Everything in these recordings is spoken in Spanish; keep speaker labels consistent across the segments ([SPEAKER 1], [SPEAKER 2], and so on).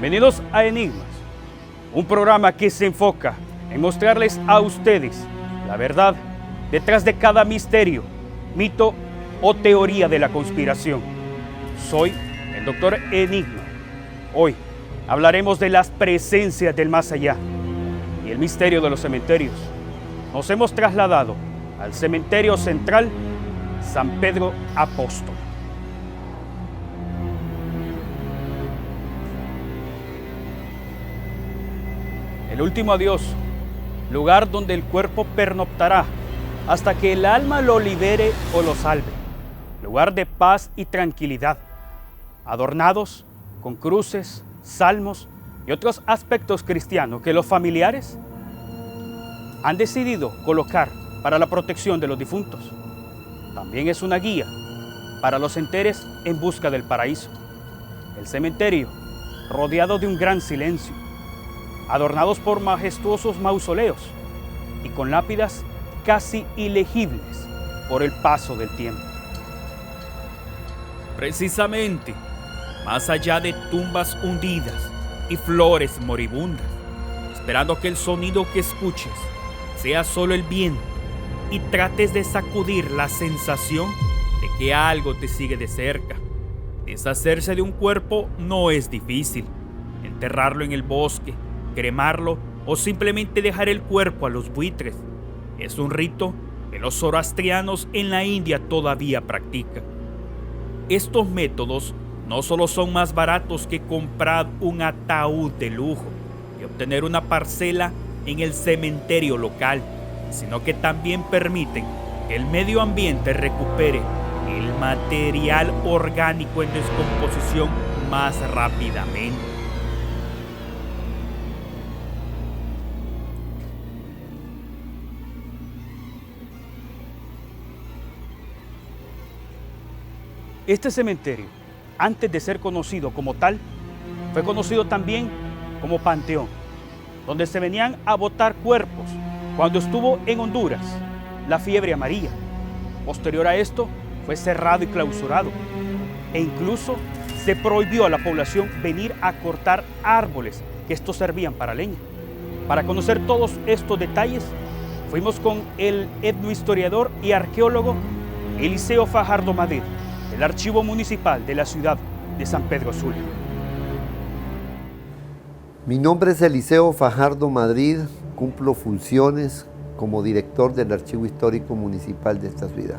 [SPEAKER 1] Bienvenidos a Enigmas, un programa que se enfoca en mostrarles a ustedes la verdad detrás de cada misterio, mito o teoría de la conspiración. Soy el Dr. Enigma. Hoy hablaremos de las presencias del más allá y el misterio de los cementerios. Nos hemos trasladado al cementerio central San Pedro Apóstol. El último adiós, lugar donde el cuerpo pernoctará hasta que el alma lo libere o lo salve. Lugar de paz y tranquilidad, adornados con cruces, salmos y otros aspectos cristianos que los familiares han decidido colocar para la protección de los difuntos. También es una guía para los enteres en busca del paraíso. El cementerio, rodeado de un gran silencio, adornados por majestuosos mausoleos y con lápidas casi ilegibles por el paso del tiempo.
[SPEAKER 2] Precisamente, más allá de tumbas hundidas y flores moribundas, esperando que el sonido que escuches sea solo el viento y trates de sacudir la sensación de que algo te sigue de cerca. Deshacerse de un cuerpo no es difícil. Enterrarlo en el bosque, cremarlo o simplemente dejar el cuerpo a los buitres es un rito que los zoroastrianos en la India todavía practican. Estos métodos no solo son más baratos que comprar un ataúd de lujo y obtener una parcela en el cementerio local, sino que también permiten que el medio ambiente recupere el material orgánico en descomposición más rápidamente.
[SPEAKER 1] Este cementerio, antes de ser conocido como tal, fue conocido también como Panteón, donde se venían a botar cuerpos cuando estuvo en Honduras la fiebre amarilla. Posterior a esto, fue cerrado y clausurado, e incluso se prohibió a la población venir a cortar árboles que estos servían para leña. Para conocer todos estos detalles, fuimos con el etnohistoriador y arqueólogo Eliseo Fajardo Madrid, del Archivo Municipal de la ciudad de San Pedro Sula.
[SPEAKER 3] Mi nombre es Eliseo Fajardo Madrid, cumplo funciones como director del Archivo Histórico Municipal de esta ciudad.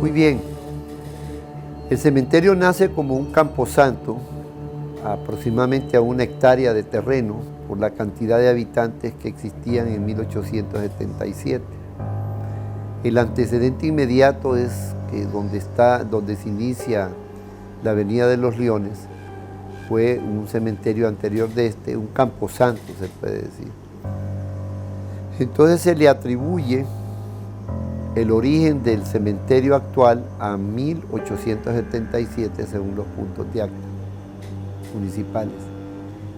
[SPEAKER 3] Muy bien, el cementerio nace como un camposanto, aproximadamente a 1 hectárea de terreno, por la cantidad de habitantes que existían en 1877. El antecedente inmediato es que donde se inicia la Avenida de los Leones, fue un cementerio anterior de este, un camposanto se puede decir. Entonces se le atribuye el origen del cementerio actual a 1877 según los puntos de acta municipales.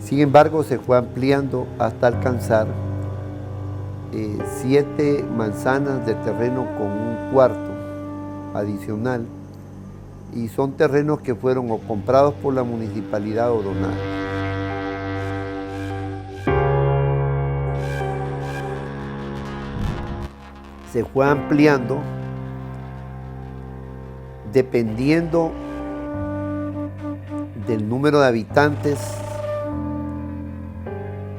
[SPEAKER 3] Sin embargo, se fue ampliando hasta alcanzar 7 manzanas de terreno con un cuarto adicional, y son terrenos que fueron o comprados por la municipalidad o donados. Se fue ampliando dependiendo del número de habitantes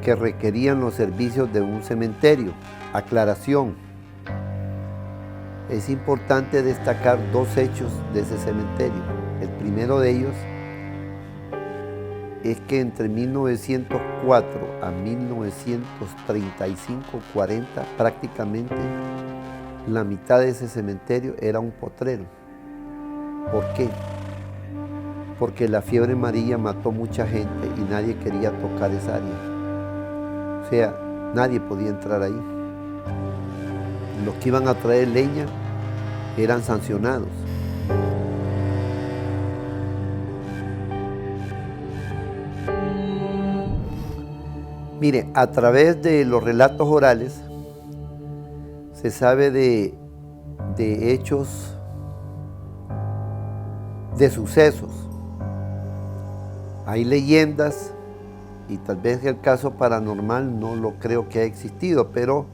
[SPEAKER 3] que requerían los servicios de un cementerio. Aclaración: es importante destacar 2 hechos de ese cementerio. El primero de ellos es que entre 1904 a 1935-40 prácticamente la mitad de ese cementerio era un potrero. ¿Por qué? Porque la fiebre amarilla mató mucha gente y nadie quería tocar esa área. O sea, nadie podía entrar ahí. Los que iban a traer leña eran sancionados. Mire, a través de los relatos orales se sabe de hechos de sucesos. Hay leyendas y tal vez el caso paranormal no lo creo que haya existido, pero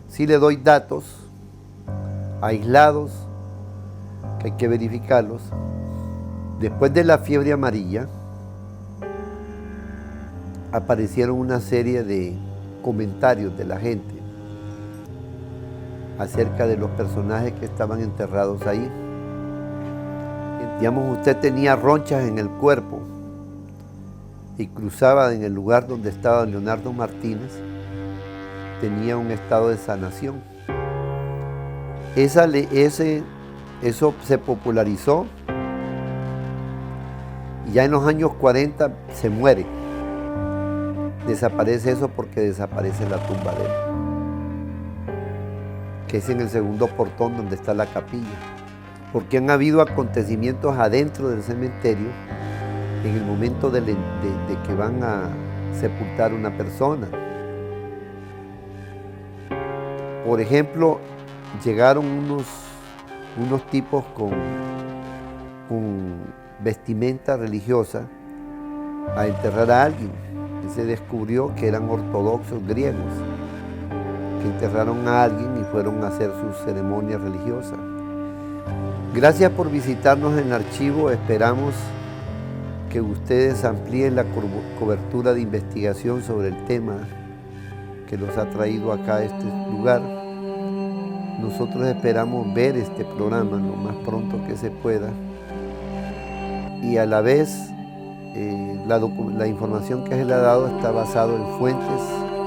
[SPEAKER 3] sí le doy datos aislados que hay que verificarlos. Después de la fiebre amarilla aparecieron una serie de comentarios de la gente acerca de los personajes que estaban enterrados ahí. Digamos, usted tenía ronchas en el cuerpo y cruzaba en el lugar donde estaba Leonardo Martínez, tenía un estado de sanación. Eso se popularizó y ya en los años 40 se muere. Desaparece eso porque desaparece la tumba de él, que es en el segundo portón donde está la capilla. Porque han habido acontecimientos adentro del cementerio en el momento de que van a sepultar una persona. Por ejemplo, llegaron unos tipos con vestimenta religiosa a enterrar a alguien. Y se descubrió que eran ortodoxos griegos, que enterraron a alguien y fueron a hacer sus ceremonias religiosas. Gracias por visitarnos en el archivo. Esperamos que ustedes amplíen la cobertura de investigación sobre el tema que los ha traído acá a este lugar. Nosotros esperamos ver este programa lo más pronto que se pueda y a la vez la información que se le ha dado está basada en fuentes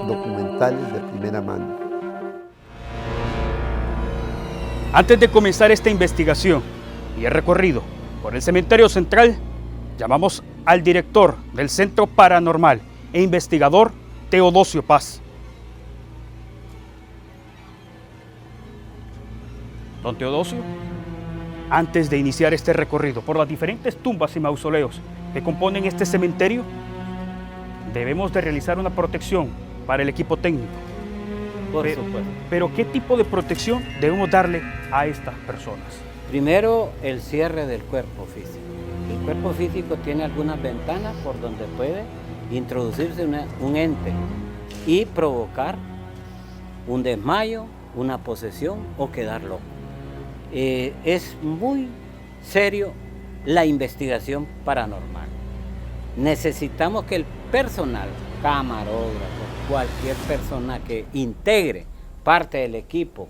[SPEAKER 3] documentales de primera mano.
[SPEAKER 1] Antes de comenzar esta investigación y el recorrido por el cementerio central, llamamos al director del Centro Paranormal e investigador Teodosio Paz. Don Teodosio, antes de iniciar este recorrido por las diferentes tumbas y mausoleos que componen este cementerio, debemos de realizar una protección para el equipo técnico.
[SPEAKER 4] Por supuesto.
[SPEAKER 1] Pero ¿qué tipo de protección debemos darle a estas personas?
[SPEAKER 4] Primero, el cierre del cuerpo físico. El cuerpo físico tiene algunas ventanas por donde puede introducirse un ente y provocar un desmayo, una posesión o quedar loco. Es muy serio la investigación paranormal. Necesitamos que el personal, camarógrafo, cualquier persona que integre parte del equipo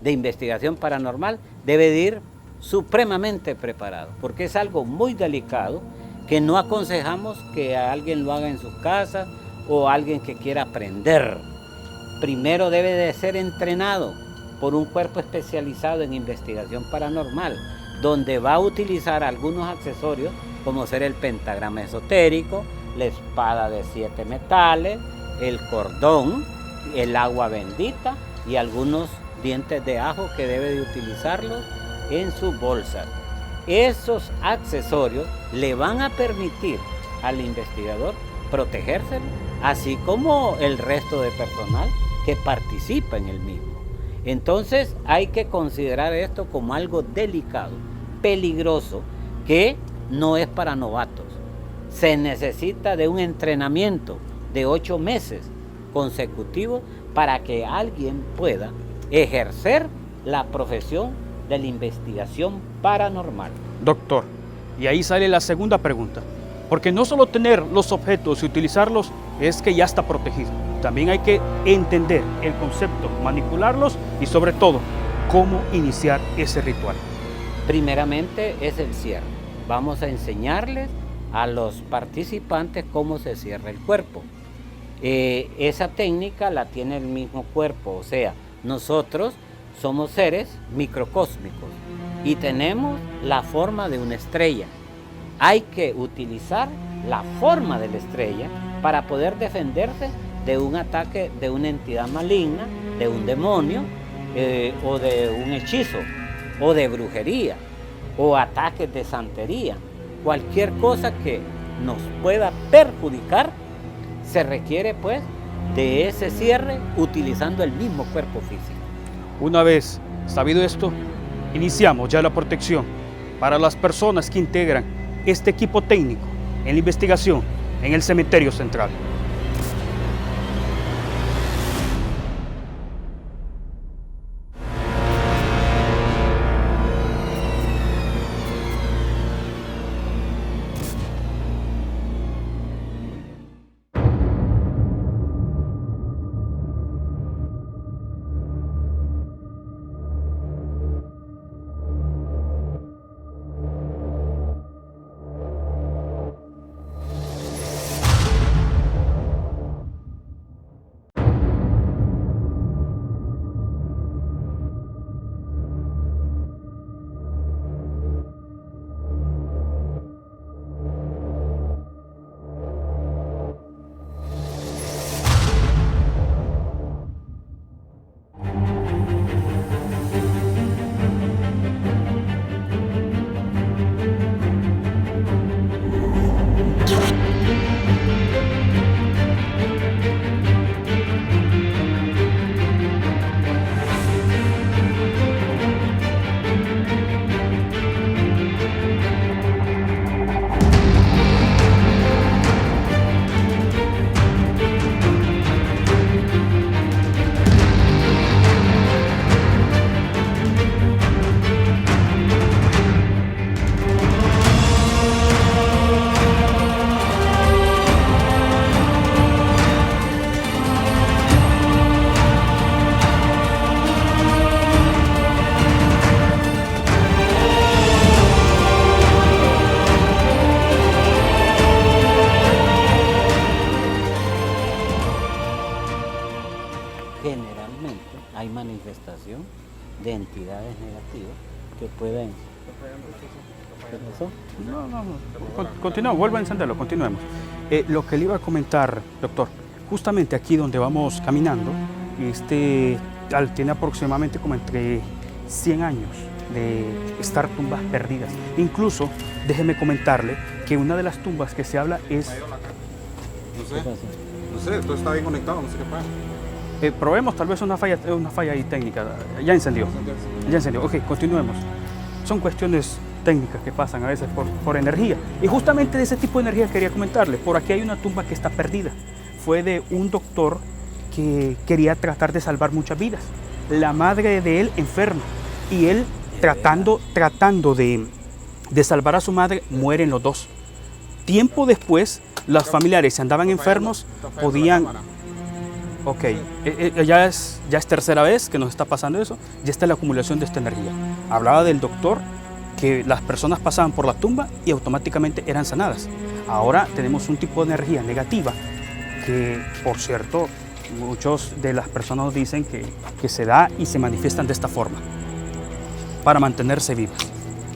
[SPEAKER 4] de investigación paranormal debe de ir supremamente preparado, porque es algo muy delicado que no aconsejamos que alguien lo haga en sus casas o alguien que quiera aprender. Primero debe de ser entrenado por un cuerpo especializado en investigación paranormal, donde va a utilizar algunos accesorios como ser el pentagrama esotérico, la espada de 7 metales, el cordón, el agua bendita y algunos dientes de ajo que debe de utilizarlos en su bolsa. Esos accesorios le van a permitir al investigador protegerse, así como el resto de personal que participa en el mismo. Entonces hay que considerar esto como algo delicado, peligroso, que no es para novatos. Se necesita de un entrenamiento de 8 meses consecutivos para que alguien pueda ejercer la profesión de la investigación paranormal.
[SPEAKER 1] Doctor, y ahí sale la segunda pregunta, porque no solo tener los objetos y utilizarlos es que ya está protegido, también hay que entender el concepto, manipularlos y sobre todo, cómo iniciar ese ritual.
[SPEAKER 4] Primeramente es el cierre. Vamos a enseñarles a los participantes cómo se cierra el cuerpo. Esa técnica la tiene el mismo cuerpo, o sea, nosotros somos seres microcósmicos y tenemos la forma de una estrella. Hay que utilizar la forma de la estrella para poder defenderse de un ataque de una entidad maligna, de un demonio o de un hechizo o de brujería o ataques de santería. Cualquier cosa que nos pueda perjudicar se requiere pues de ese cierre utilizando el mismo cuerpo físico.
[SPEAKER 1] Una vez sabido esto, iniciamos ya la protección para las personas que integran este equipo técnico en la investigación en el cementerio central.
[SPEAKER 4] Generalmente hay manifestación de entidades negativas que pueden... ¿Qué pasó?
[SPEAKER 1] Continuemos, vuelvo a encenderlo, continuemos. Lo que le iba a comentar, doctor, justamente aquí donde vamos caminando, tiene aproximadamente como entre 100 años de estar tumbas perdidas. Incluso, déjeme comentarle que una de las tumbas que se habla es...
[SPEAKER 5] No sé, todo está bien conectado, no sé qué pasa.
[SPEAKER 1] Probemos tal vez una falla ahí técnica. Ya encendió. Ya encendió. Ok, continuemos. Son cuestiones técnicas que pasan a veces por energía. Y justamente de ese tipo de energía quería comentarle. Por aquí hay una tumba que está perdida. Fue de un doctor que quería tratar de salvar muchas vidas. La madre de él enferma y él tratando de salvar a su madre, mueren los dos. Tiempo después, los familiares, si andaban enfermos, podían... Ok, ya es tercera vez que nos está pasando eso, ya está la acumulación de esta energía. Hablaba del doctor que las personas pasaban por la tumba y automáticamente eran sanadas. Ahora tenemos un tipo de energía negativa que, por cierto, muchos de las personas dicen que se da y se manifiestan de esta forma para mantenerse vivas.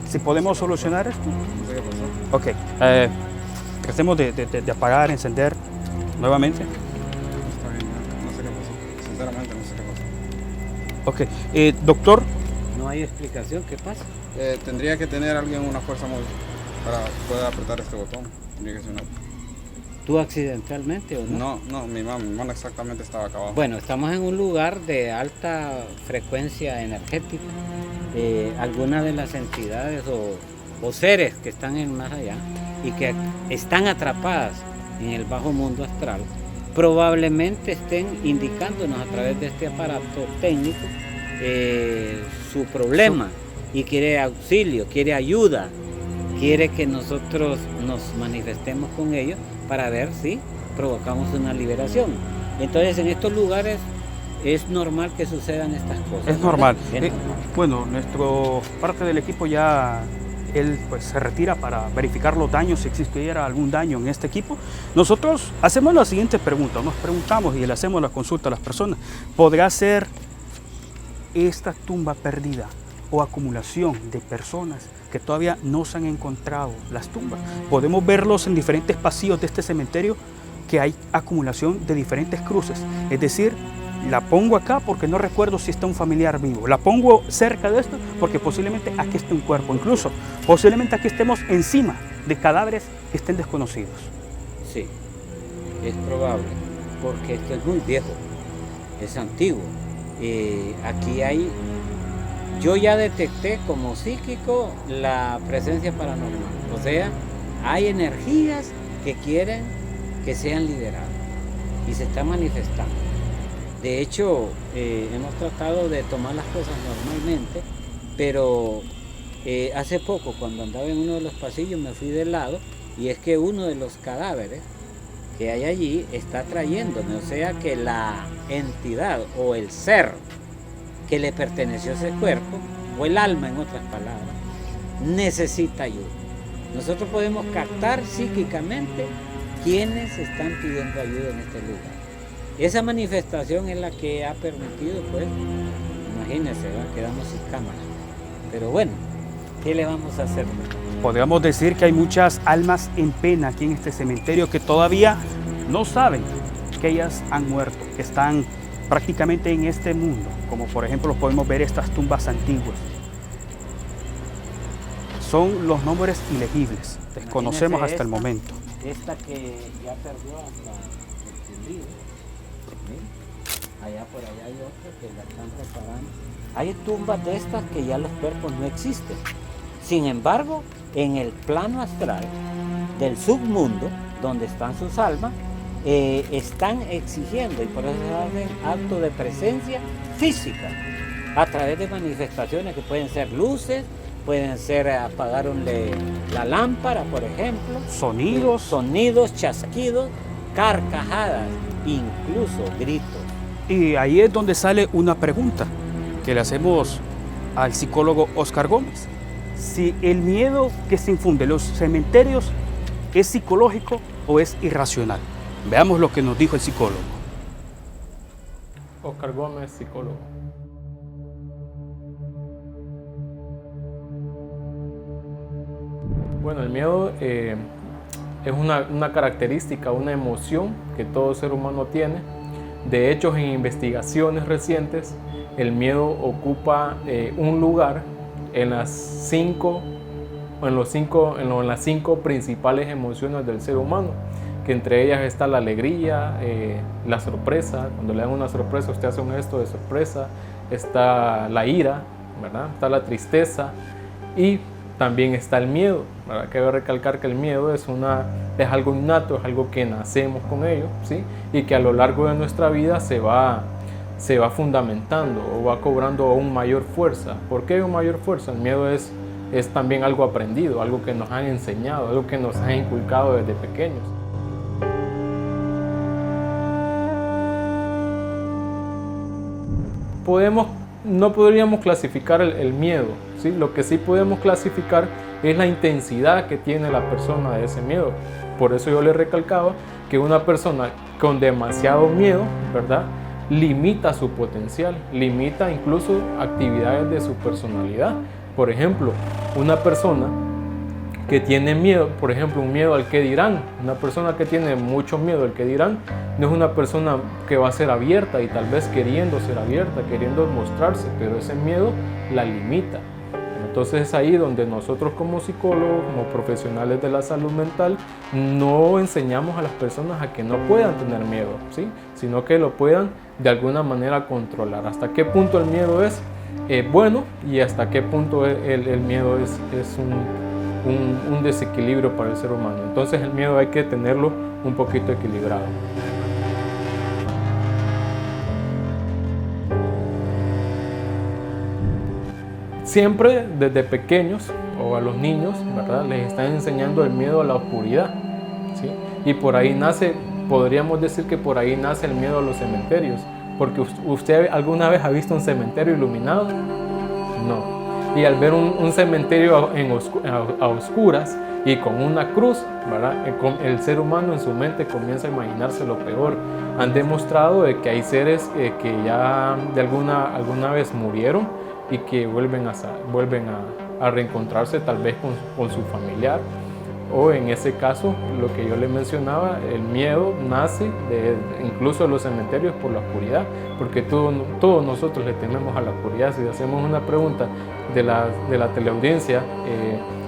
[SPEAKER 1] Si podemos solucionar esto, ok, tratemos de apagar, encender nuevamente.
[SPEAKER 5] Sinceramente no sé qué
[SPEAKER 1] Ok,
[SPEAKER 5] pasa.
[SPEAKER 1] doctor.
[SPEAKER 4] No hay explicación, ¿qué pasa?
[SPEAKER 5] Tendría que tener alguien una fuerza móvil para poder apretar este botón. Tendría que ser una...
[SPEAKER 4] ¿Tú accidentalmente o no?
[SPEAKER 5] No, mi mano exactamente estaba acá abajo.
[SPEAKER 4] Bueno, estamos en un lugar de alta frecuencia energética. Algunas de las entidades o seres que están en más allá y que están atrapadas en el bajo mundo astral, probablemente estén indicándonos a través de este aparato técnico su problema y quiere auxilio, quiere ayuda, quiere que nosotros nos manifestemos con ellos para ver si provocamos una liberación. Entonces, en estos lugares es normal que sucedan estas cosas.
[SPEAKER 1] Es normal.
[SPEAKER 4] Es normal.
[SPEAKER 1] Bueno, parte del equipo ya él pues se retira para verificar los daños, si existiera algún daño en este equipo. Nosotros hacemos la siguiente pregunta, nos preguntamos y le hacemos la consulta a las personas: ¿podrá ser esta tumba perdida o acumulación de personas que todavía no se han encontrado las tumbas? Podemos verlos en diferentes pasillos de este cementerio, que hay acumulación de diferentes cruces. Es decir, la pongo acá porque no recuerdo si está un familiar vivo. La pongo cerca de esto porque posiblemente aquí esté un cuerpo. Incluso, posiblemente aquí estemos encima de cadáveres que estén desconocidos.
[SPEAKER 4] Sí, es probable, porque esto es muy viejo, es antiguo. Aquí hay yo ya detecté como psíquico la presencia paranormal. O sea, hay energías que quieren que sean liberadas y se están manifestando. De hecho, hemos tratado de tomar las cosas normalmente, pero hace poco, cuando andaba en uno de los pasillos, me fui de lado, y es que uno de los cadáveres que hay allí está trayéndome, o sea que la entidad o el ser que le perteneció a ese cuerpo, o el alma en otras palabras, necesita ayuda. Nosotros podemos captar psíquicamente quiénes están pidiendo ayuda en este lugar. Esa manifestación es la que ha permitido, pues, imagínense, quedamos sin cámara. Pero bueno, ¿qué le vamos a hacer?
[SPEAKER 1] Podríamos decir que hay muchas almas en pena aquí en este cementerio que todavía no saben que ellas han muerto, que están prácticamente en este mundo, como por ejemplo podemos ver estas tumbas antiguas. Son los nombres ilegibles, desconocemos
[SPEAKER 4] Imagínense
[SPEAKER 1] hasta el momento.
[SPEAKER 4] Esta que ya perdió hasta el silbido. Allá por allá hay otra que la están reparando. Hay tumbas de estas que ya los cuerpos no existen. Sin embargo, en el plano astral del submundo, donde están sus almas, están exigiendo, y por eso se hacen actos de presencia física, a través de manifestaciones que pueden ser luces, pueden ser apagaronle la lámpara, por ejemplo. Sonidos, chasquidos, carcajadas, incluso gritos.
[SPEAKER 1] Y ahí es donde sale una pregunta que le hacemos al psicólogo Oscar Gómez. Si el miedo que se infunde en los cementerios es psicológico o es irracional. Veamos lo que nos dijo el psicólogo.
[SPEAKER 6] Oscar Gómez, psicólogo. Bueno, el miedo es una característica, una emoción que todo ser humano tiene. De hecho, en investigaciones recientes, el miedo ocupa un lugar en las cinco principales emociones del ser humano, que entre ellas está la alegría, la sorpresa. Cuando le dan una sorpresa, usted hace un gesto de sorpresa. Está la ira, ¿verdad? Está la tristeza y también está el miedo, ¿verdad? Cabe recalcar que el miedo es algo innato, es algo que nacemos con ello, ¿sí? Y que a lo largo de nuestra vida se va fundamentando o va cobrando aún mayor fuerza. ¿Por qué aún mayor fuerza? El miedo es también algo aprendido, algo que nos han enseñado, algo que nos han inculcado desde pequeños. No podríamos clasificar el miedo, ¿sí? Lo que sí podemos clasificar es la intensidad que tiene la persona de ese miedo. Por eso yo le recalcaba que una persona con demasiado miedo, ¿verdad?, limita su potencial, limita incluso actividades de su personalidad. Por ejemplo, una persona que tiene miedo, por ejemplo, un miedo al que dirán, una persona que tiene mucho miedo al que dirán, no es una persona que va a ser abierta y tal vez queriendo ser abierta, queriendo mostrarse, pero ese miedo la limita. Entonces es ahí donde nosotros como psicólogos, como profesionales de la salud mental, no enseñamos a las personas a que no puedan tener miedo, ¿sí? Sino que lo puedan de alguna manera controlar. Hasta qué punto el miedo es bueno y hasta qué punto el miedo es un desequilibrio para el ser humano. Entonces el miedo hay que tenerlo un poquito equilibrado. Siempre desde pequeños o a los niños, ¿verdad?, les están enseñando el miedo a la oscuridad, ¿sí? Y por ahí podríamos decir que por ahí nace el miedo a los cementerios, porque ¿usted alguna vez ha visto un cementerio iluminado? No. Y al ver un cementerio a oscuras y con una cruz, ¿verdad?, el ser humano en su mente comienza a imaginarse lo peor. Han demostrado de que hay seres que ya de alguna vez murieron y que vuelven a reencontrarse tal vez con su familiar. O en ese caso, lo que yo le mencionaba, el miedo nace incluso de los cementerios por la oscuridad, porque todos nosotros le tememos a la oscuridad. Si hacemos una pregunta de la teleaudiencia,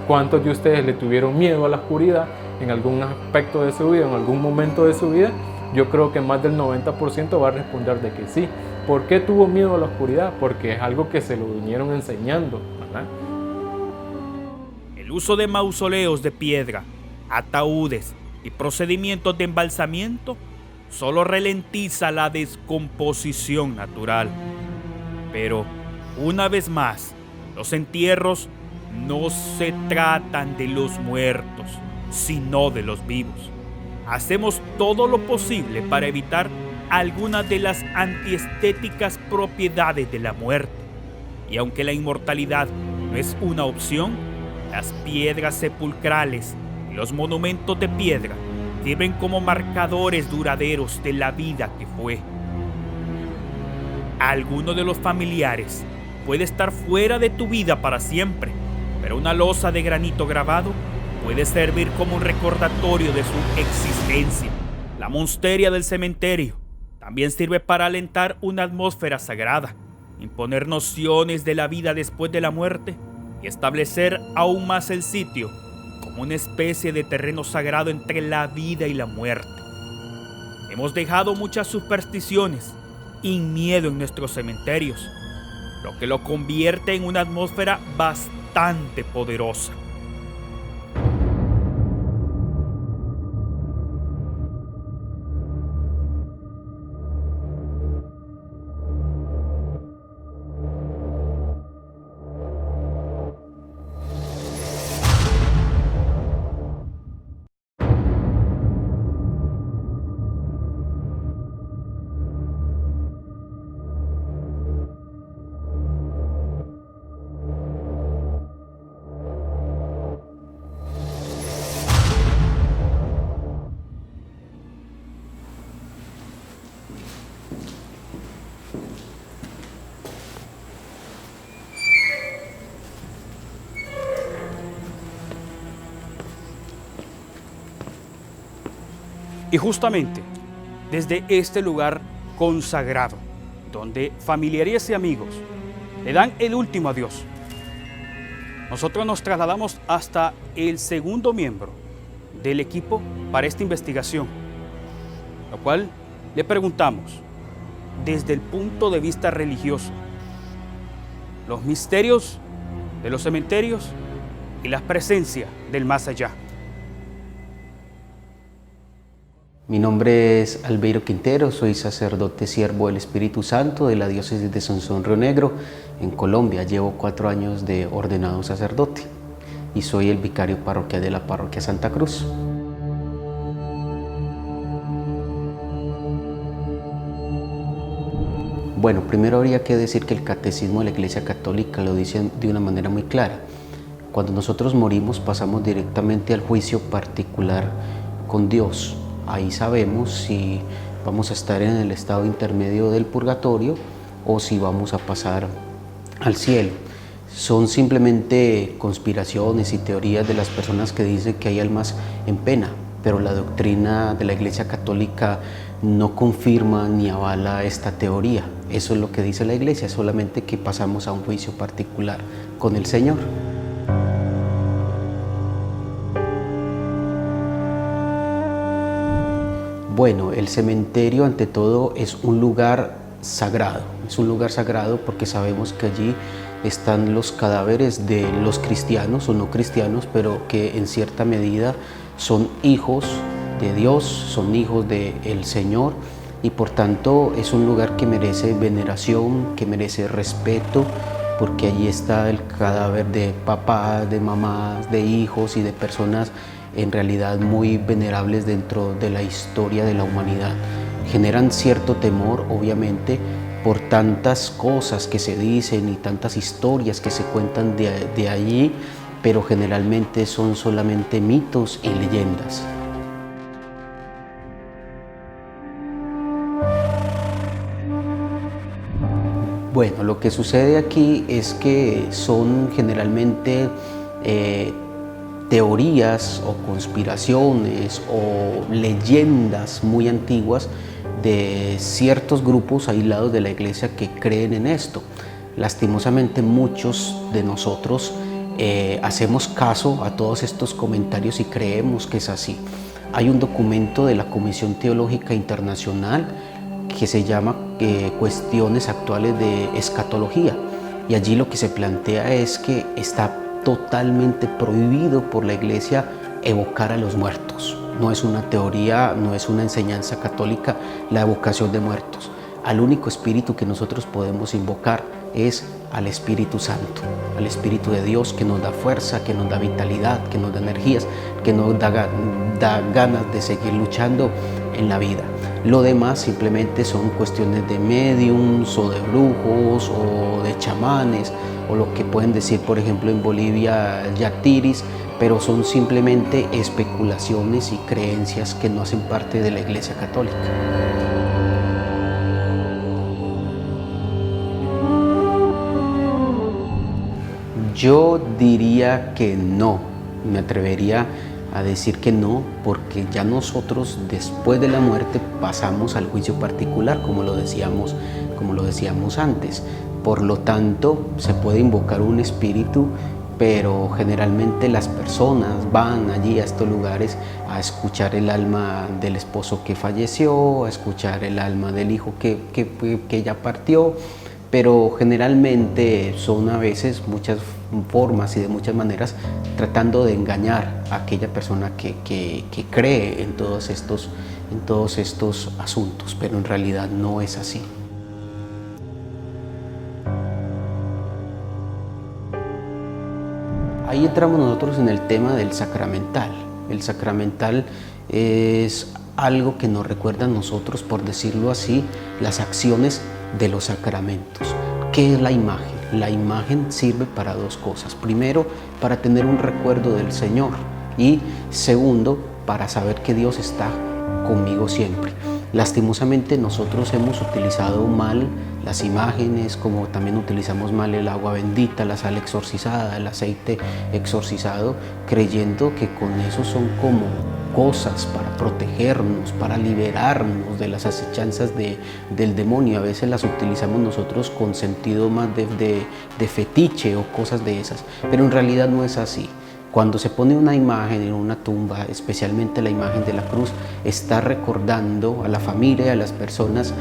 [SPEAKER 6] ¿cuántos de ustedes le tuvieron miedo a la oscuridad en algún aspecto de su vida, en algún momento de su vida? yo creo que más del 90% va a responder de que sí. ¿Por qué tuvo miedo a la oscuridad? Porque es algo que se lo vinieron enseñando, ¿verdad?
[SPEAKER 2] El uso de mausoleos de piedra, ataúdes y procedimientos de embalsamiento solo ralentiza la descomposición natural. Pero, una vez más, los entierros no se tratan de los muertos, sino de los vivos. Hacemos todo lo posible para evitar algunas de las antiestéticas propiedades de la muerte. Y aunque la inmortalidad no es una opción, las piedras sepulcrales y los monumentos de piedra sirven como marcadores duraderos de la vida que fue. Alguno de los familiares puede estar fuera de tu vida para siempre, pero una losa de granito grabado puede servir como un recordatorio de su existencia. La monsteria del cementerio también sirve para alentar una atmósfera sagrada, imponer nociones de la vida después de la muerte y establecer aún más el sitio como una especie de terreno sagrado entre la vida y la muerte. Hemos dejado muchas supersticiones y miedo en nuestros cementerios, lo que lo convierte en una atmósfera bastante poderosa.
[SPEAKER 1] Y justamente desde este lugar consagrado, donde familiares y amigos le dan el último adiós, nosotros nos trasladamos hasta el segundo miembro del equipo para esta investigación, lo cual le preguntamos desde el punto de vista religioso, los misterios de los cementerios y la presencia del más allá.
[SPEAKER 7] Mi nombre es Albeiro Quintero, soy sacerdote siervo del Espíritu Santo de la diócesis de Sonsón Río Negro, en Colombia. Llevo 4 años de ordenado sacerdote y soy el vicario parroquial de la parroquia Santa Cruz. Bueno, primero habría que decir que el catecismo de la Iglesia Católica lo dice de una manera muy clara. Cuando nosotros morimos pasamos directamente al juicio particular con Dios. Ahí sabemos si vamos a estar en el estado intermedio del purgatorio o si vamos a pasar al cielo. Son simplemente conspiraciones y teorías de las personas que dicen que hay almas en pena, pero la doctrina de la Iglesia Católica no confirma ni avala esta teoría. Eso es lo que dice la Iglesia, solamente que pasamos a un juicio particular con el Señor. Bueno, el cementerio ante todo es un lugar sagrado. Es un lugar sagrado porque sabemos que allí están los cadáveres de los cristianos o no cristianos, pero que en cierta medida son hijos de Dios, son hijos del Señor, y por tanto es un lugar que merece veneración, que merece respeto, porque allí está el cadáver de papás, de mamás, de hijos y de personas en realidad muy venerables dentro de la historia de la humanidad. Generan cierto temor, obviamente, por tantas cosas que se dicen y tantas historias que se cuentan de allí, pero generalmente son solamente mitos y leyendas. Bueno, lo que sucede aquí es que son generalmente teorías o conspiraciones o leyendas muy antiguas de ciertos grupos aislados de la Iglesia que creen en esto. Lastimosamente muchos de nosotros hacemos caso a todos estos comentarios y creemos que es así. hay un documento de la Comisión Teológica Internacional que se llama Cuestiones Actuales de Escatología, y allí lo que se plantea es que está totalmente prohibido por la Iglesia evocar a los muertos. No es una teoría, no es una enseñanza católica la evocación de muertos. Al único espíritu que nosotros podemos invocar es al Espíritu Santo, al Espíritu de Dios, que nos da fuerza, que nos da vitalidad, que nos da energías, que nos da ganas de seguir luchando en la vida. Lo demás simplemente son cuestiones de médiums o de brujos o de chamanes, o lo que pueden decir, por ejemplo, en Bolivia, yatiris, pero son simplemente especulaciones y creencias que no hacen parte de la Iglesia Católica. Yo diría que no, me atrevería a decir que no, porque ya nosotros después de la muerte pasamos al juicio particular, como lo decíamos antes. Por lo tanto, se puede invocar un espíritu, pero generalmente las personas van allí a estos lugares a escuchar el alma del esposo que falleció, a escuchar el alma del hijo que ya partió, pero generalmente son a veces muchas formas y de muchas maneras tratando de engañar a aquella persona que cree en todos estos asuntos, pero en realidad no es así. Ahí entramos nosotros en el tema del sacramental. El sacramental es algo que nos recuerda a nosotros, por decirlo así, las acciones de los sacramentos. ¿Qué es la imagen? La imagen sirve para dos cosas. Primero, para tener un recuerdo del Señor, y segundo, para saber que Dios está conmigo siempre. Lastimosamente nosotros hemos utilizado mal las imágenes, como también utilizamos mal el agua bendita, la sal exorcizada, el aceite exorcizado, creyendo que con eso son como cosas para protegernos, para liberarnos de las acechanzas del demonio. A veces las utilizamos nosotros con sentido más de fetiche o cosas de esas, pero en realidad no es así. Cuando se pone una imagen en una tumba, especialmente la imagen de la cruz, está recordando a la familia y a las personas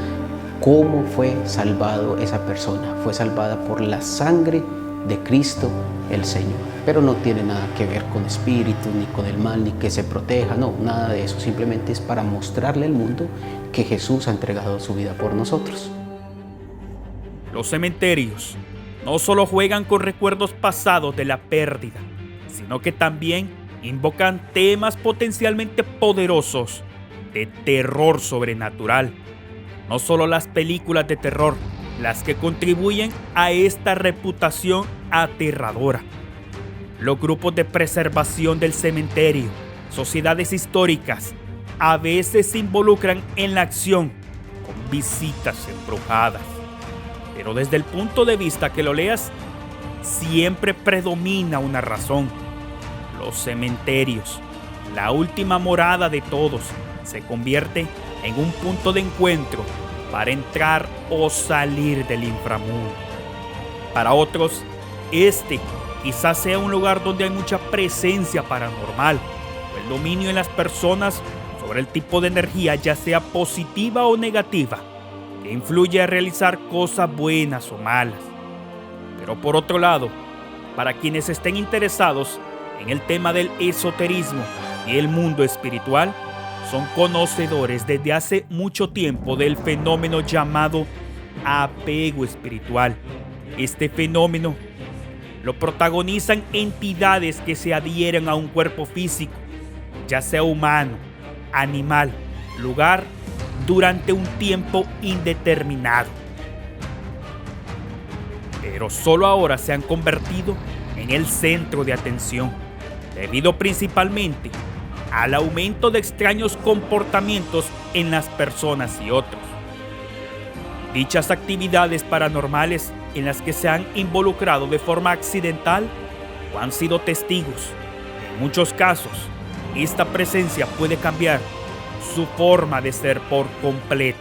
[SPEAKER 7] cómo fue salvado esa persona. Fue salvada por la sangre de Cristo el Señor. Pero no tiene nada que ver con espíritus, ni con el mal, ni que se proteja, no, nada de eso. Simplemente es para mostrarle al mundo que Jesús ha entregado su vida por nosotros.
[SPEAKER 2] Los cementerios no solo juegan con recuerdos pasados de la pérdida, sino que también invocan temas potencialmente poderosos de terror sobrenatural. No solo las películas de terror las que contribuyen a esta reputación aterradora. Los grupos de preservación del cementerio, sociedades históricas, a veces se involucran en la acción con visitas embrujadas. Pero desde el punto de vista que lo leas, siempre predomina una razón. Los cementerios, la última morada de todos, se convierte en un punto de encuentro para entrar o salir del inframundo. Para otros, este quizás sea un lugar donde hay mucha presencia paranormal o el dominio en las personas sobre el tipo de energía, ya sea positiva o negativa, que influye a realizar cosas buenas o malas. Pero por otro lado, para quienes estén interesados en el tema del esoterismo y el mundo espiritual, son conocedores desde hace mucho tiempo del fenómeno llamado apego espiritual. Este fenómeno lo protagonizan entidades que se adhieren a un cuerpo físico, ya sea humano, animal, lugar, durante un tiempo indeterminado. Pero solo ahora se han convertido en el centro de atención, debido principalmente al aumento de extraños comportamientos en las personas y otros. Dichas actividades paranormales en las que se han involucrado de forma accidental o han sido testigos, en muchos casos, esta presencia puede cambiar su forma de ser por completo.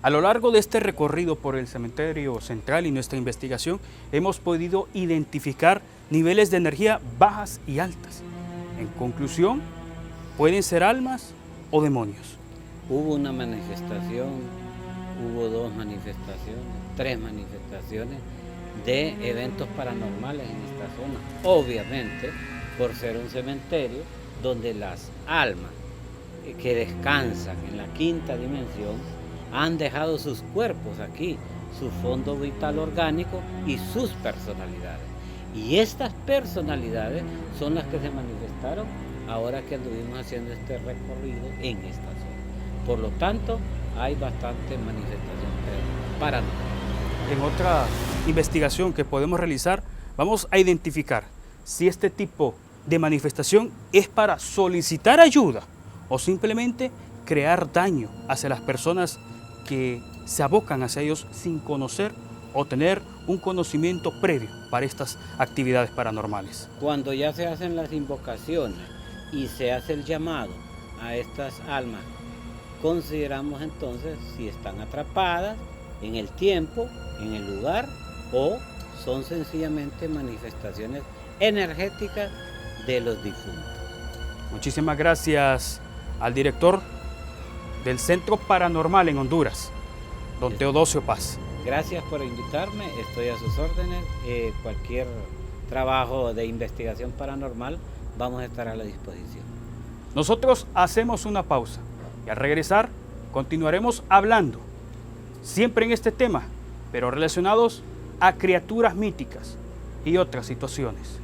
[SPEAKER 1] A lo largo de este recorrido por el cementerio central y nuestra investigación, hemos podido identificar niveles de energía bajas y altas. En conclusión, pueden ser almas o demonios.
[SPEAKER 4] Hubo una manifestación, hubo 2 manifestaciones, 3 manifestaciones de eventos paranormales en esta zona. Obviamente, por ser un cementerio donde las almas que descansan en la 5ª dimensión han dejado sus cuerpos aquí, su fondo vital orgánico y sus personalidades. Y estas personalidades son las que se manifestaron ahora que anduvimos haciendo este recorrido en esta zona. Por lo tanto, hay bastante manifestación paranormal.
[SPEAKER 1] En otra investigación que podemos realizar, vamos a identificar si este tipo de manifestación es para solicitar ayuda o simplemente crear daño hacia las personas que se abocan hacia ellos sin conocer o tener un conocimiento previo para estas actividades paranormales.
[SPEAKER 4] Cuando ya se hacen las invocaciones y se hace el llamado a estas almas, consideramos entonces si están atrapadas en el tiempo, en el lugar, o son sencillamente manifestaciones energéticas de los difuntos.
[SPEAKER 1] Muchísimas gracias al director del Centro Paranormal en Honduras, don Teodosio Paz.
[SPEAKER 4] Gracias por invitarme, estoy a sus órdenes. Cualquier trabajo de investigación paranormal vamos a estar a la disposición.
[SPEAKER 1] Nosotros hacemos una pausa y al regresar continuaremos hablando, siempre en este tema, pero relacionados a criaturas míticas y otras situaciones.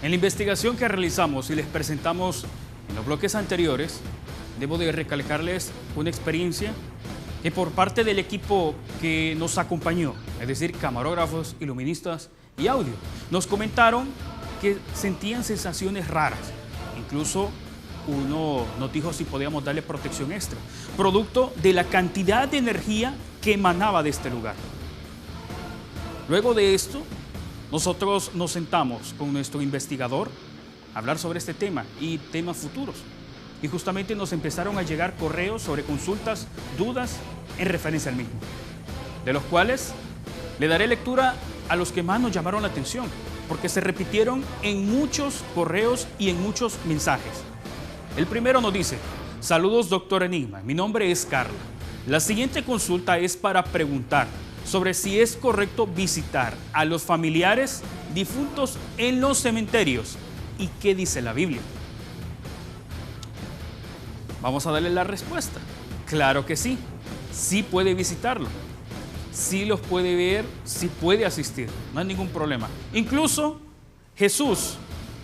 [SPEAKER 1] En la investigación que realizamos y les presentamos en los bloques anteriores, debo de recalcarles una experiencia que por parte del equipo que nos acompañó, es decir, camarógrafos, iluministas y audio, nos comentaron que sentían sensaciones raras. Incluso uno nos dijo si podíamos darle protección extra, producto de la cantidad de energía que emanaba de este lugar. Luego de esto, nosotros nos sentamos con nuestro investigador a hablar sobre este tema y temas futuros. Y justamente nos empezaron a llegar correos sobre consultas, dudas en referencia al mismo, de los cuales le daré lectura a los que más nos llamaron la atención, porque se repitieron en muchos correos y en muchos mensajes. El primero nos dice: saludos, doctor Enigma, mi nombre es Carla. La siguiente consulta es para preguntar sobre si es correcto visitar a los familiares difuntos en los cementerios y qué dice la Biblia. Vamos a darle la respuesta. Claro que sí, sí puede visitarlo, sí los puede ver, sí puede asistir, no hay ningún problema. Incluso Jesús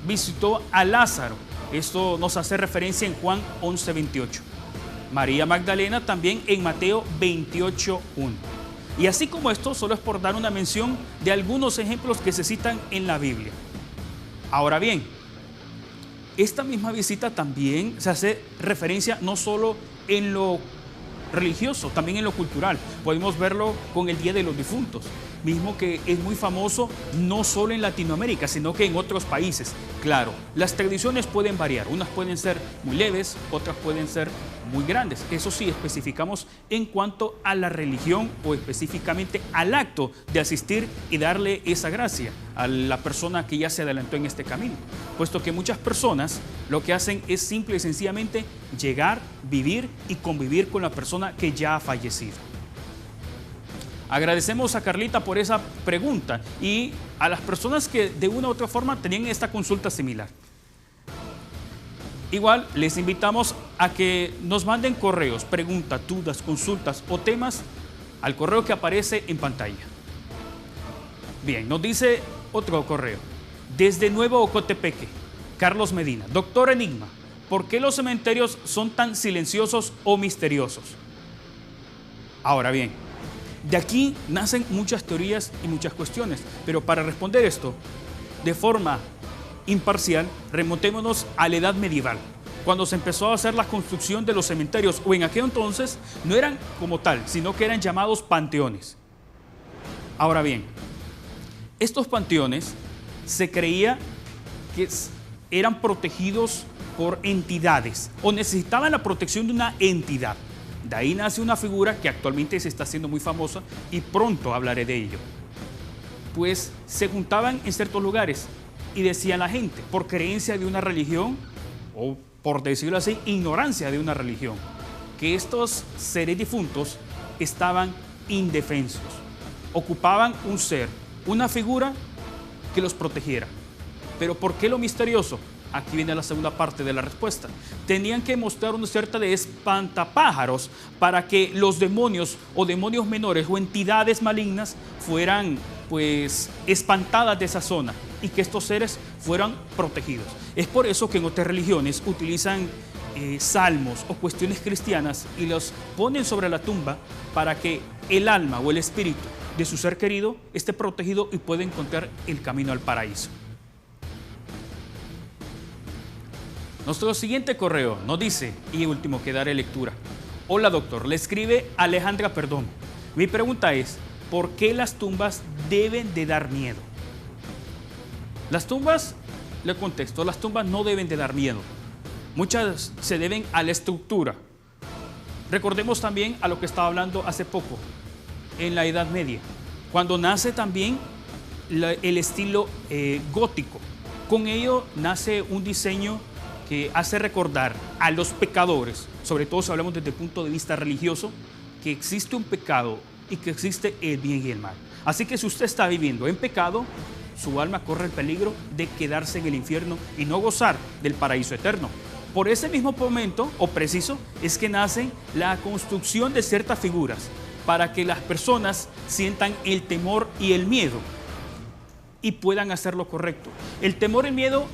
[SPEAKER 1] visitó a Lázaro, esto nos hace referencia en Juan 11:28. María Magdalena también en Mateo 28:1. Y así como esto, solo es por dar una mención de algunos ejemplos que se citan en la Biblia. Ahora bien, esta misma visita también se hace referencia no solo en lo religioso, también en lo cultural. Podemos verlo con el Día de los Difuntos, mismo que es muy famoso no solo en Latinoamérica, sino que en otros países. Claro, las tradiciones pueden variar, unas pueden ser muy leves, otras pueden ser muy grandes. Eso sí, especificamos en cuanto a la religión o específicamente al acto de asistir y darle esa gracia a la persona que ya se adelantó en este camino, puesto que muchas personas lo que hacen es simple y sencillamente llegar, vivir y convivir con la persona que ya ha fallecido. Agradecemos a Carlita por esa pregunta y a las personas que de una u otra forma tenían esta consulta similar. Igual les invitamos a que nos manden correos, preguntas, dudas, consultas o temas al correo que aparece en pantalla. Bien, nos dice otro correo. Desde Nuevo Ocotepeque, Carlos Medina. Doctor Enigma, ¿por qué los cementerios son tan silenciosos o misteriosos? Ahora bien, De aquí nacen muchas teorías y muchas cuestiones, pero para responder esto de forma imparcial, remontémonos a la edad medieval, cuando se empezó a hacer la construcción de los cementerios, o en aquel entonces no eran como tal, sino que eran llamados panteones. Ahora bien, estos panteones se creía que eran protegidos por entidades o necesitaban la protección de una entidad. De ahí nace una figura que actualmente se está haciendo muy famosa y pronto hablaré de ello. Pues se juntaban en ciertos lugares y decía la gente, por creencia de una religión, o por decirlo así, ignorancia de una religión, que estos seres difuntos estaban indefensos. Ocupaban un ser, una figura que los protegiera. Pero ¿por qué lo misterioso? Aquí viene la segunda parte de la respuesta. Tenían que mostrar una cierta de espantapájaros para que los demonios o demonios menores o entidades malignas fueran pues espantadas de esa zona y que estos seres fueran protegidos. Es por eso que en otras religiones utilizan salmos o cuestiones cristianas y los ponen sobre la tumba para que el alma o el espíritu de su ser querido esté protegido y pueda encontrar el camino al paraíso. Nuestro siguiente correo nos dice, y último que daré lectura. Hola doctor, le escribe Alejandra Perdomo. Mi pregunta es, ¿por qué las tumbas deben de dar miedo? Las tumbas, le contesto, las tumbas no deben de dar miedo. Muchas se deben a la estructura. Recordemos también a lo que estaba hablando hace poco, en la Edad Media, cuando nace también el estilo gótico. Con ello nace un diseño que hace recordar a los pecadores, sobre todo si hablamos desde el punto de vista religioso, que existe un pecado y que existe el bien y el mal. Así que si usted está viviendo en pecado, su alma corre el peligro de quedarse en el infierno y no gozar del paraíso eterno. Por ese mismo momento, o preciso, es que nace la construcción de ciertas figuras para que las personas sientan el temor y el miedo y puedan hacer lo correcto. El temor y el miedo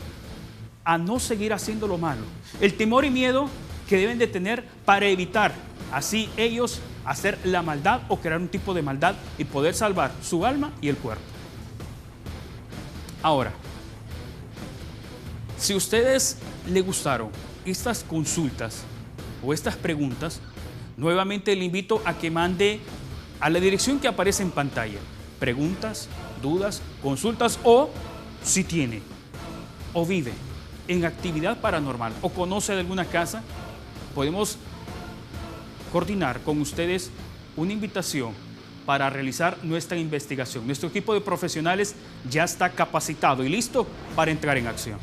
[SPEAKER 1] a no seguir haciendo lo malo. El temor y miedo que deben de tener para evitar así ellos hacer la maldad o crear un tipo de maldad y poder salvar su alma y el cuerpo. Ahora, si a ustedes les gustaron estas consultas o estas preguntas, nuevamente le invito a que mande a la dirección que aparece en pantalla preguntas, dudas, consultas o si tiene o vive en actividad paranormal o conoce de alguna casa, podemos coordinar con ustedes una invitación para realizar nuestra investigación. Nuestro equipo de profesionales ya está capacitado y listo para entrar en acción.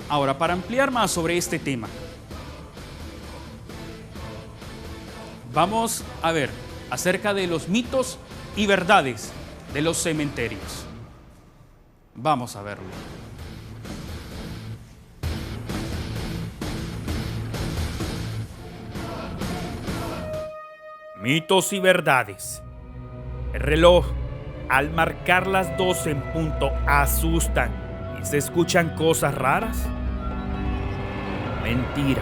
[SPEAKER 1] Ahora, para ampliar más sobre este tema, vamos a ver acerca de los mitos y verdades de los cementerios. Vamos a verlo.
[SPEAKER 2] Mitos y verdades. El reloj, al marcar las 12 en punto, asustan y se escuchan cosas raras. Mentira.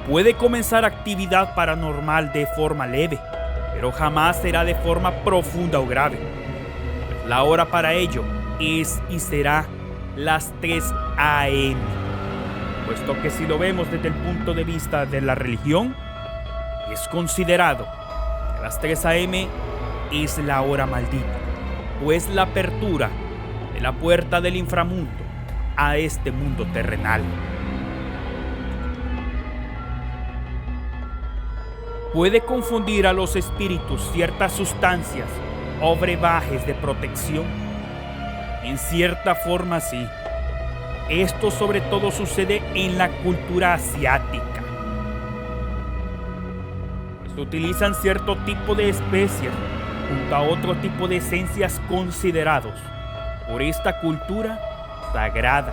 [SPEAKER 2] Puede comenzar actividad paranormal de forma leve, pero jamás será de forma profunda o grave. La hora para ello es y será las 3 a.m., puesto que si lo vemos desde el punto de vista de la religión, es considerado que las 3 a.m. es la hora maldita, pues la apertura de la puerta del inframundo a este mundo terrenal. Puede confundir a los espíritus ciertas sustancias o brebajes de protección. En cierta forma sí. Esto sobre todo sucede en la cultura asiática. Pues utilizan cierto tipo de especias junto a otro tipo de esencias considerados por esta cultura sagrada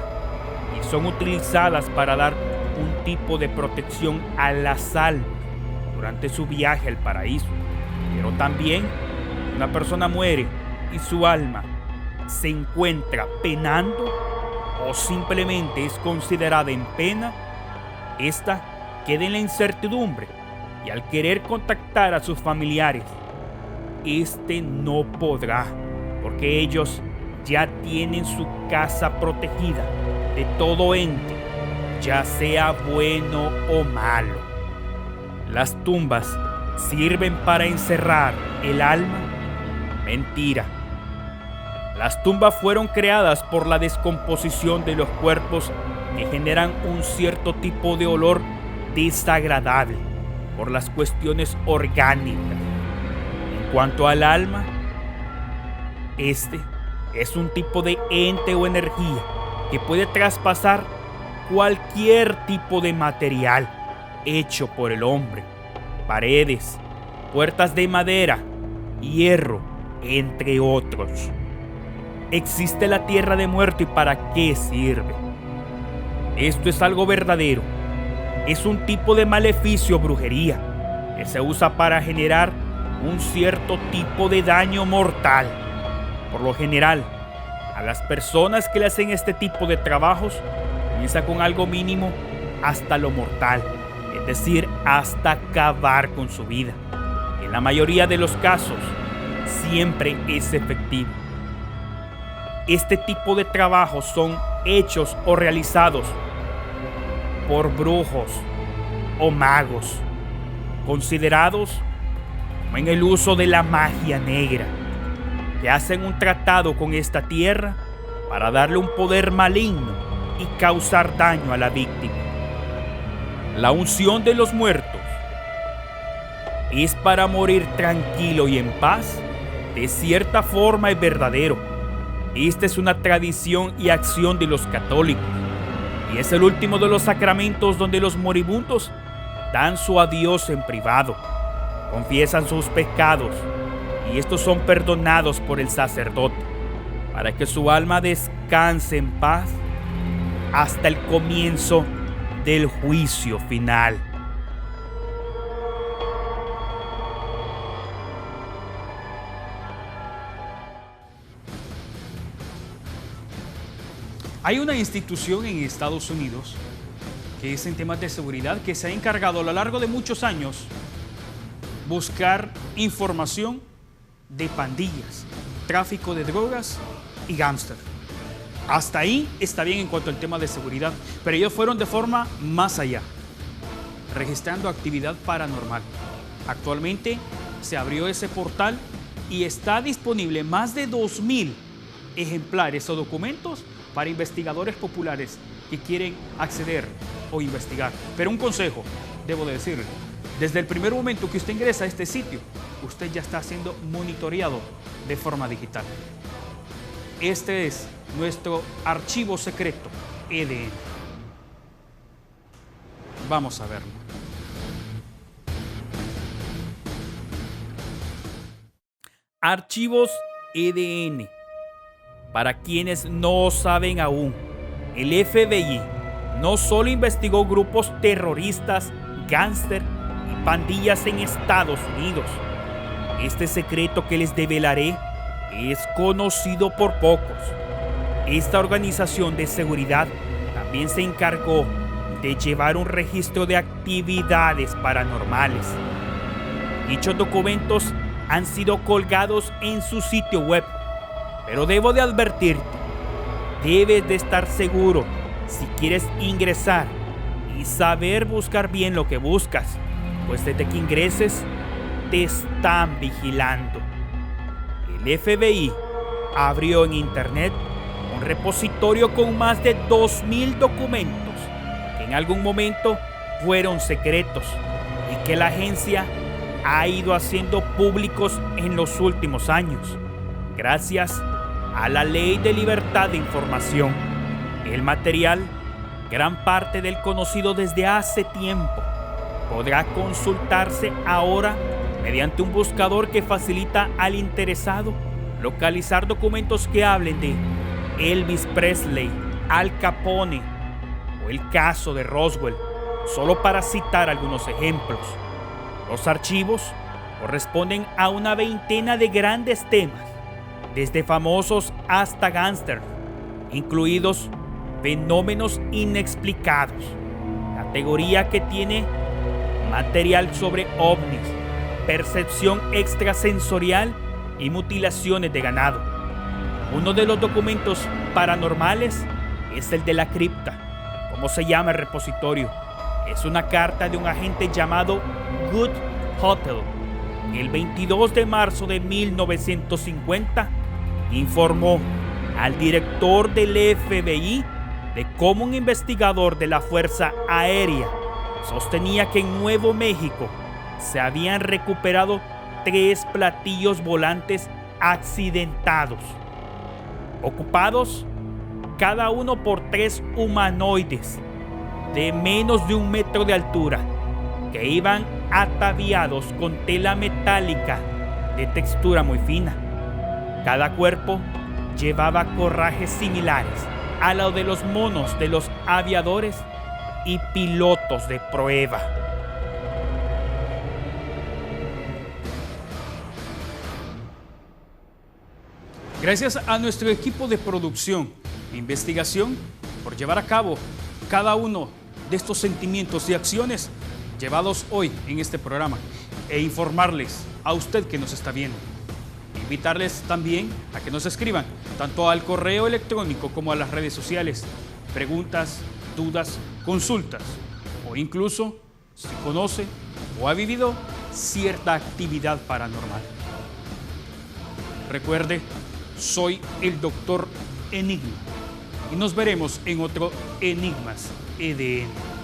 [SPEAKER 2] y son utilizadas para dar un tipo de protección a las almas durante su viaje al paraíso. Pero también una persona muere y su alma se encuentra penando o simplemente es considerada en pena, esta queda en la incertidumbre y al querer contactar a sus familiares, este no podrá, porque ellos ya tienen su casa protegida de todo ente, ya sea bueno o malo. Las tumbas sirven para encerrar el alma. Mentira. Las tumbas fueron creadas por la descomposición de los cuerpos que generan un cierto tipo de olor desagradable por las cuestiones orgánicas. En cuanto al alma, este es un tipo de ente o energía que puede traspasar cualquier tipo de material hecho por el hombre, paredes, puertas de madera, hierro, entre otros. ¿Existe la tierra de muerto y para qué sirve? Esto es algo verdadero. Es un tipo de maleficio o brujería que se usa para generar un cierto tipo de daño mortal. Por lo general, a las personas que le hacen este tipo de trabajos, comienza con algo mínimo hasta lo mortal, es decir, hasta acabar con su vida. En la mayoría de los casos, siempre es efectivo. Este tipo de trabajos son hechos o realizados por brujos o magos, considerados como en el uso de la magia negra, que hacen un tratado con esta tierra para darle un poder maligno y causar daño a la víctima. La unción de los muertos es para morir tranquilo y en paz. De cierta forma es verdadero. Esta es una tradición y acción de los católicos, y es el último de los sacramentos donde los moribundos dan su adiós en privado, confiesan sus pecados, y estos son perdonados por el sacerdote, para que su alma descanse en paz hasta el comienzo del juicio final.
[SPEAKER 1] Hay una institución en Estados Unidos que es en temas de seguridad que se ha encargado a lo largo de muchos años buscar información de pandillas, tráfico de drogas y gángster. Hasta ahí está bien en cuanto al tema de seguridad, pero ellos fueron de forma más allá, registrando actividad paranormal. Actualmente se abrió ese portal y está disponible más de 2,000 ejemplares o documentos para investigadores populares que quieren acceder o investigar. Pero un consejo, debo de decirle, desde el primer momento que usted ingresa a este sitio, usted ya está siendo monitoreado de forma digital. Este es nuestro archivo secreto EDN. Vamos a verlo.
[SPEAKER 2] Archivos EDN. Para quienes no saben aún, el FBI no solo investigó grupos terroristas, gángster y pandillas en Estados Unidos. Este secreto que les develaré es conocido por pocos. Esta organización de seguridad también se encargó de llevar un registro de actividades paranormales. Dichos documentos han sido colgados en su sitio web. Pero debo de advertirte, debes de estar seguro si quieres ingresar y saber buscar bien lo que buscas, pues desde que ingreses te están vigilando. El FBI abrió en internet un repositorio con más de 2,000 documentos que en algún momento fueron secretos y que la agencia ha ido haciendo públicos en los últimos años, gracias a la Ley de Libertad de Información. El material, gran parte del conocido desde hace tiempo, podrá consultarse ahora mediante un buscador que facilita al interesado localizar documentos que hablen de Elvis Presley, Al Capone o el caso de Roswell, solo para citar algunos ejemplos. Los archivos corresponden a una veintena de grandes temas, desde famosos hasta gángster, incluidos fenómenos inexplicados, categoría que tiene material sobre ovnis, percepción extrasensorial y mutilaciones de ganado. Uno de los documentos paranormales es el de la cripta, como se llama el repositorio. Es una carta de un agente llamado Good Hotel. El 22 de marzo de 1950 informó al director del FBI de cómo un investigador de la Fuerza Aérea sostenía que en Nuevo México se habían recuperado 3 platillos volantes accidentados, ocupados cada uno por 3 humanoides de menos de 1 metro de altura, que iban ataviados con tela metálica de textura muy fina. Cada cuerpo llevaba corrajes similares a los de los monos de los aviadores y pilotos de prueba.
[SPEAKER 1] Gracias a nuestro equipo de producción e investigación por llevar a cabo cada uno de estos sentimientos y acciones llevados hoy en este programa e informarles a usted que nos está viendo. Invitarles también a que nos escriban tanto al correo electrónico como a las redes sociales, preguntas, dudas, consultas o incluso si conoce o ha vivido cierta actividad paranormal. Recuerde, soy el Dr. Enigma y nos veremos en otro Enigmas EDN.